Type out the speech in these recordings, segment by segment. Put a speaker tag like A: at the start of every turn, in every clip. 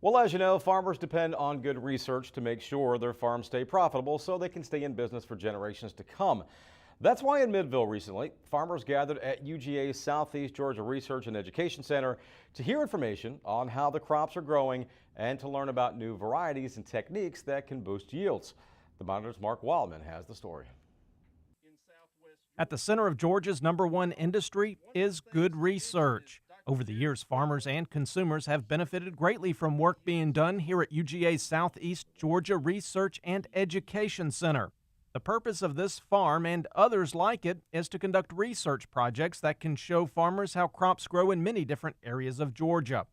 A: Well, as you know, farmers depend on good research to make sure their farms stay profitable so they can stay in business for generations to come. That's why in Midville recently, farmers gathered at UGA's Southeast Georgia Research and Education Center to hear information on how the crops are growing and to learn about new varieties and techniques that can boost yields. The Monitor's Mark Wildman has the story.
B: At the center of Georgia's #1 industry is good research. Over the years, farmers and consumers have benefited greatly from work being done here at UGA's Southeast Georgia Research and Education Center. The purpose of this farm and others like it is to conduct research projects that can show farmers how crops grow in many different areas of Georgia.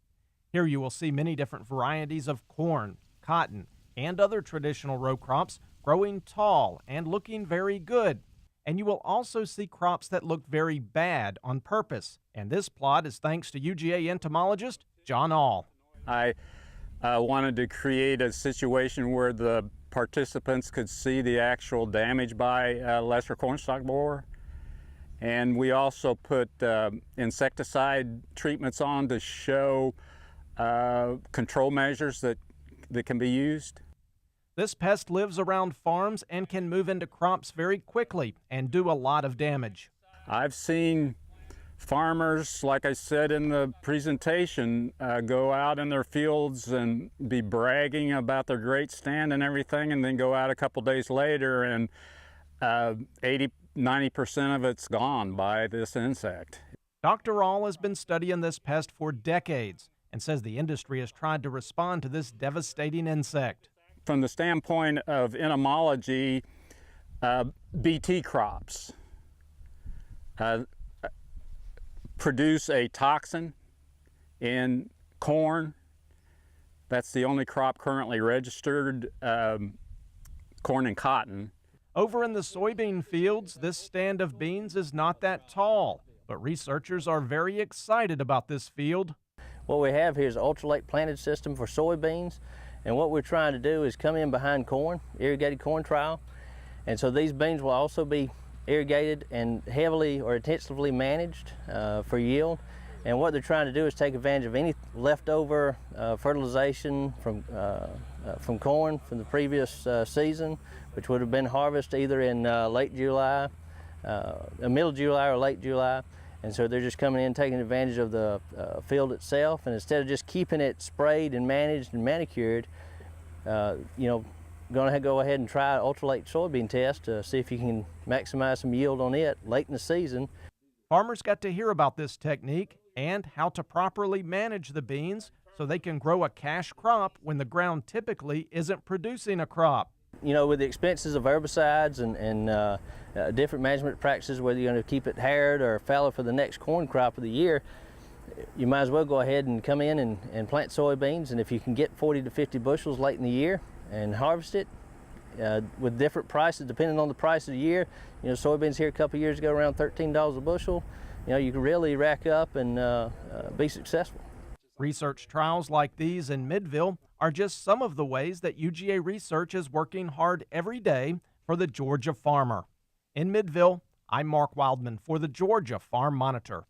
B: Here you will see many different varieties of corn, cotton, and other traditional row crops growing tall and looking very good. And you will also see crops that look very bad on purpose. And this plot is thanks to UGA entomologist John All.
C: I wanted to create a situation where the participants could see the actual damage by lesser cornstalk borer. And we also put insecticide treatments on to show control measures that can be used.
B: This pest lives around farms and can move into crops very quickly and do a lot of damage.
C: I've seen farmers, like I said in the presentation, go out in their fields and be bragging about their great stand and everything, and then go out a couple days later and 80–90% of it's gone by this insect.
B: Dr. All has been studying this pest for decades and says the industry has tried to respond to this devastating insect.
C: From the standpoint of entomology, BT crops produce a toxin in corn. That's the only crop currently registered, corn and cotton.
B: Over in the soybean fields, this stand of beans is not that tall, but researchers are very excited about this field.
D: What we have here is an ultralight planted system for soybeans. And what we're trying to do is come in behind corn, irrigated corn trial. And so these beans will also be irrigated and heavily or intensively managed for yield. And what they're trying to do is take advantage of any leftover fertilization from corn from the previous season, which would have been harvested either in late July, middle July or late July. And so they're just coming in, taking advantage of the field itself, and instead of just keeping it sprayed and managed and manicured, going to go ahead and try an ultralight soybean test to see if you can maximize some yield on it late in the season.
B: Farmers got to hear about this technique and how to properly manage the beans so they can grow a cash crop when the ground typically isn't producing a crop.
D: You know, with the expenses of herbicides and different management practices, whether you're going to keep it haired or fallow for the next corn crop of the year, you might as well go ahead and come in and plant soybeans. And if you can get 40 to 50 bushels late in the year and harvest it with different prices, depending on the price of the year, you know, soybeans here a couple of years ago around $13 a bushel, you know, you can really rack up and be successful.
B: Research trials like these in Midville are just some of the ways that UGA Research is working hard every day for the Georgia farmer. In Midville, I'm Mark Wildman for the Georgia Farm Monitor.